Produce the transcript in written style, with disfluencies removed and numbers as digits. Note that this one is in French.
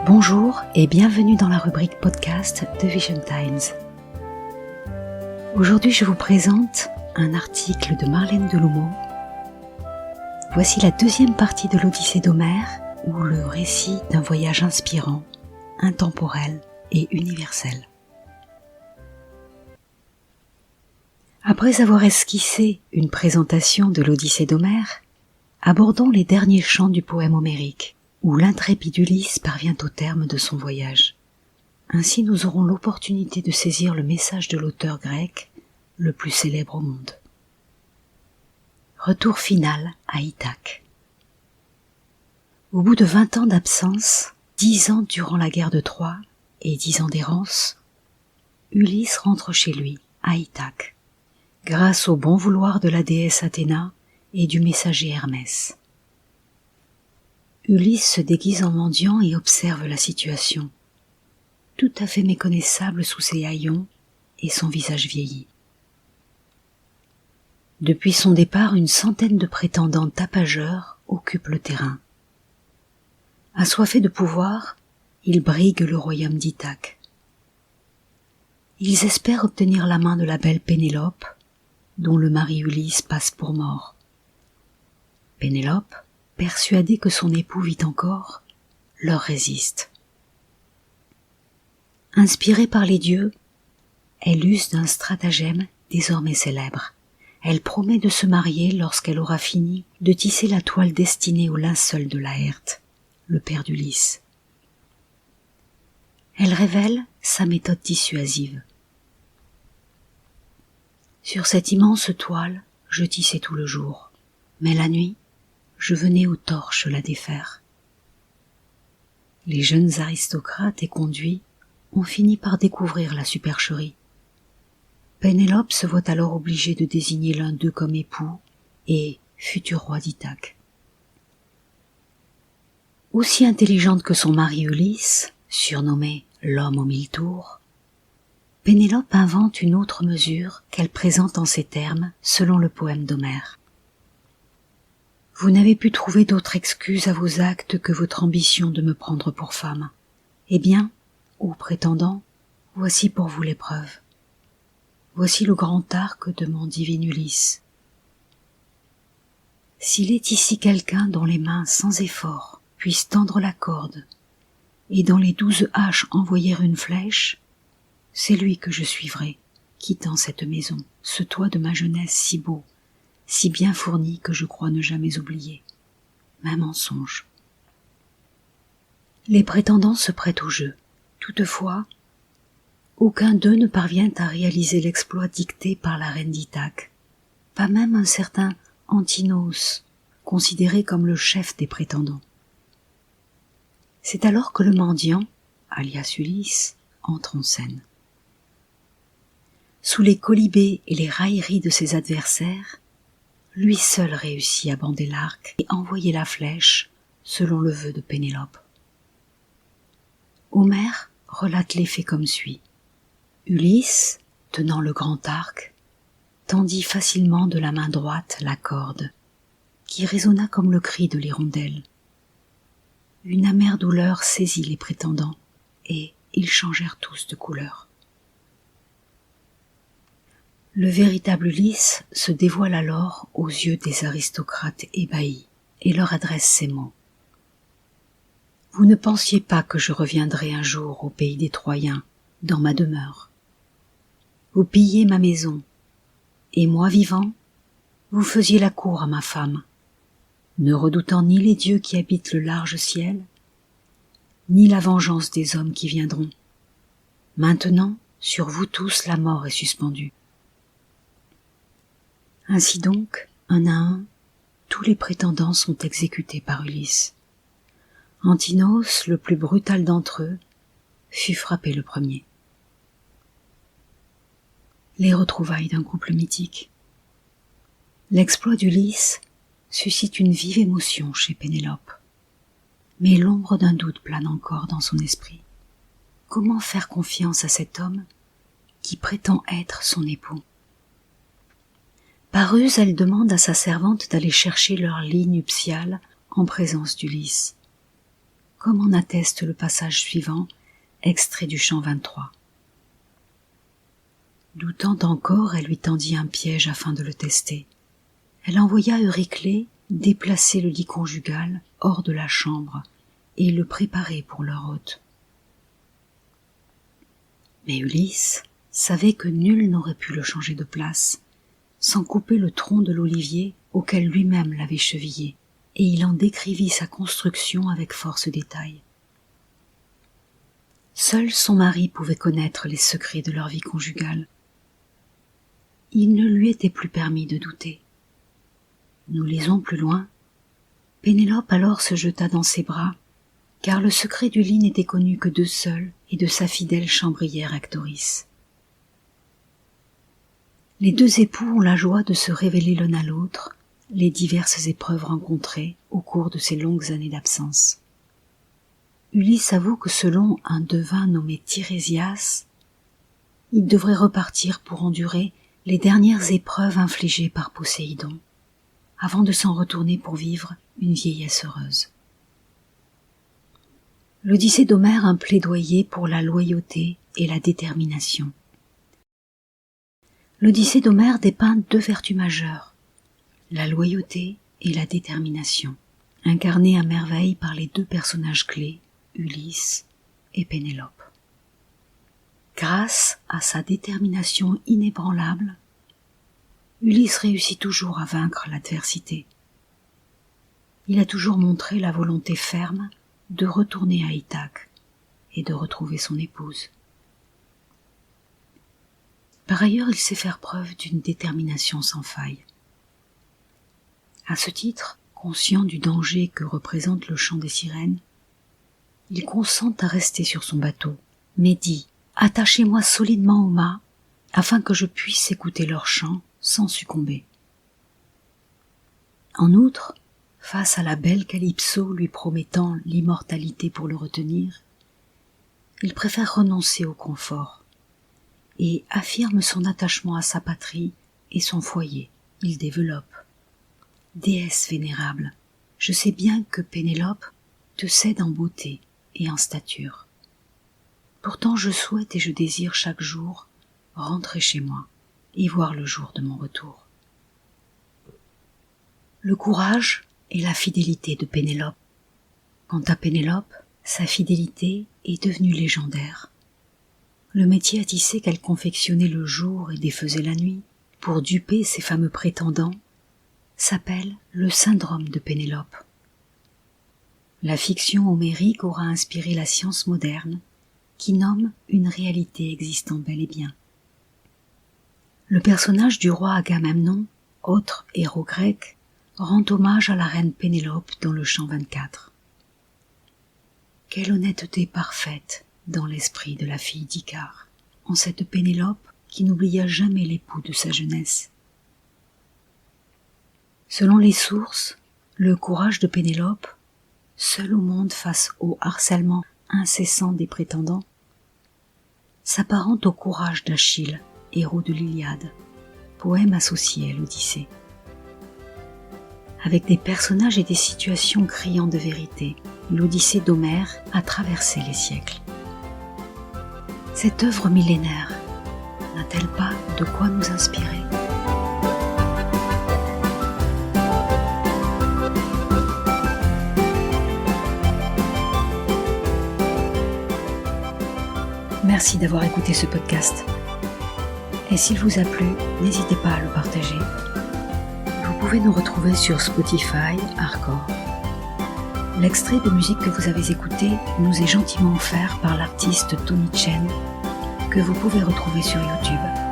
Bonjour et bienvenue dans la rubrique podcast de Vision Times. Aujourd'hui, je vous présente un article de Marlène Deloumeau. Voici la deuxième partie de l'Odyssée d'Homère, ou le récit d'un voyage inspirant, intemporel et universel. Après avoir esquissé une présentation de l'Odyssée d'Homère, abordons les derniers chants du poème homérique, où l'intrépide Ulysse parvient au terme de son voyage. Ainsi nous aurons l'opportunité de saisir le message de l'auteur grec le plus célèbre au monde. Retour final à Ithaque. Au bout de 20 ans d'absence, 10 ans durant la guerre de Troie et 10 ans d'errance, Ulysse rentre chez lui, à Ithaque, grâce au bon vouloir de la déesse Athéna et du messager Hermès. Ulysse se déguise en mendiant et observe la situation, tout à fait méconnaissable sous ses haillons et son visage vieilli. Depuis son départ, une centaine de prétendants tapageurs occupent le terrain. Assoiffés de pouvoir, ils briguent le royaume d'Ithaque. Ils espèrent obtenir la main de la belle Pénélope, dont le mari Ulysse passe pour mort. Pénélope, persuadée que son époux vit encore, leur résiste. Inspirée par les dieux, elle use d'un stratagème désormais célèbre. Elle promet de se marier lorsqu'elle aura fini de tisser la toile destinée au linceul de Laërte, le père d'Ulysse. Elle révèle sa méthode dissuasive. Sur cette immense toile, je tissais tout le jour, mais la nuit, je venais aux torches la défaire. Les jeunes aristocrates éconduits ont fini par découvrir la supercherie. Pénélope se voit alors obligée de désigner l'un d'eux comme époux et futur roi d'Ithaque. Aussi intelligente que son mari Ulysse, surnommé l'homme aux 1000 tours, Pénélope invente une autre mesure qu'elle présente en ces termes selon le poème d'Homère. Vous n'avez pu trouver d'autre excuse à vos actes que votre ambition de me prendre pour femme. Eh bien, ô prétendant, voici pour vous l'épreuve. Voici le grand arc de mon divin Ulysse. S'il est ici quelqu'un dont les mains sans effort puissent tendre la corde et dans les 12 haches envoyer une flèche, c'est lui que je suivrai, quittant cette maison, ce toit de ma jeunesse si beau, si bien fourni que je crois ne jamais oublier, même en songe. Les prétendants se prêtent au jeu. Toutefois, aucun d'eux ne parvient à réaliser l'exploit dicté par la reine d'Ithaque, pas même un certain Antinos, considéré comme le chef des prétendants. C'est alors que le mendiant, alias Ulysse, entre en scène. Sous les colibés et les railleries de ses adversaires, lui seul réussit à bander l'arc et envoyer la flèche selon le vœu de Pénélope. Homère relate les faits comme suit. Ulysse, tenant le grand arc, tendit facilement de la main droite la corde, qui résonna comme le cri de l'hirondelle. Une amère douleur saisit les prétendants, et ils changèrent tous de couleur. Le véritable Ulysse se dévoile alors aux yeux des aristocrates ébahis et leur adresse ces mots. Vous ne pensiez pas que je reviendrais un jour au pays des Troyens, dans ma demeure. Vous pilliez ma maison, et moi vivant, vous faisiez la cour à ma femme, ne redoutant ni les dieux qui habitent le large ciel, ni la vengeance des hommes qui viendront. Maintenant, sur vous tous la mort est suspendue. Ainsi donc, un à un, tous les prétendants sont exécutés par Ulysse. Antinos, le plus brutal d'entre eux, fut frappé le premier. Les retrouvailles d'un couple mythique. L'exploit d'Ulysse suscite une vive émotion chez Pénélope, mais l'ombre d'un doute plane encore dans son esprit. Comment faire confiance à cet homme qui prétend être son époux? Par ruse, elle demande à sa servante d'aller chercher leur lit nuptial en présence d'Ulysse. comme en atteste le passage suivant, extrait du chant 23. Doutant encore, elle lui tendit un piège afin de le tester. Elle envoya Euryclée déplacer le lit conjugal hors de la chambre et le préparer pour leur hôte. Mais Ulysse savait que nul n'aurait pu le changer de place, sans couper le tronc de l'olivier auquel lui-même l'avait chevillé, et il en décrivit sa construction avec force détail. Seul son mari pouvait connaître les secrets de leur vie conjugale. Il ne lui était plus permis de douter. Nous lisons plus loin. Pénélope alors se jeta dans ses bras, car le secret du lit n'était connu que d'eux seuls et de sa fidèle chambrière Actoris. Les deux époux ont la joie de se révéler l'un à l'autre les diverses épreuves rencontrées au cours de ces longues années d'absence. Ulysse avoue que selon un devin nommé Tirésias, il devrait repartir pour endurer les dernières épreuves infligées par Poséidon, avant de s'en retourner pour vivre une vieillesse heureuse. L'Odyssée d'Homère un plaidoyer pour la loyauté et la détermination. L'Odyssée d'Homère dépeint deux vertus majeures, la loyauté et la détermination, incarnées à merveille par les deux personnages clés, Ulysse et Pénélope. Grâce à sa détermination inébranlable, Ulysse réussit toujours à vaincre l'adversité. Il a toujours montré la volonté ferme de retourner à Ithaque et de retrouver son épouse. Par ailleurs, il sait faire preuve d'une détermination sans faille. À ce titre, conscient du danger que représente le chant des sirènes, il consent à rester sur son bateau, mais dit « Attachez-moi solidement au mât, afin que je puisse écouter leur chant sans succomber. » En outre, face à la belle Calypso lui promettant l'immortalité pour le retenir, il préfère renoncer au confort et affirme son attachement à sa patrie et son foyer. Il développe. « Déesse vénérable, je sais bien que Pénélope te cède en beauté et en stature. Pourtant je souhaite et je désire chaque jour rentrer chez moi et voir le jour de mon retour. » Le courage et la fidélité de Pénélope. Quant à Pénélope, sa fidélité est devenue légendaire. Le métier à tisser qu'elle confectionnait le jour et défaisait la nuit pour duper ses fameux prétendants s'appelle le syndrome de Pénélope. La fiction homérique aura inspiré la science moderne qui nomme une réalité existant bel et bien. Le personnage du roi Agamemnon, autre héros grec, rend hommage à la reine Pénélope dans le chant 24. Quelle honnêteté parfaite dans l'esprit de la fille d'Icare, en cette Pénélope qui n'oublia jamais l'époux de sa jeunesse. Selon les sources, le courage de Pénélope, seule au monde face au harcèlement incessant des prétendants, s'apparente au courage d'Achille, héros de l'Iliade, poème associé à l'Odyssée. Avec des personnages et des situations criant de vérité, l'Odyssée d'Homère a traversé les siècles. Cette œuvre millénaire n'a-t-elle pas de quoi nous inspirer ? Merci d'avoir écouté ce podcast. Et s'il vous a plu, n'hésitez pas à le partager. Vous pouvez nous retrouver sur Spotify, Arcor. L'extrait de musique que vous avez écouté nous est gentiment offert par l'artiste Tony Chen, que vous pouvez retrouver sur YouTube.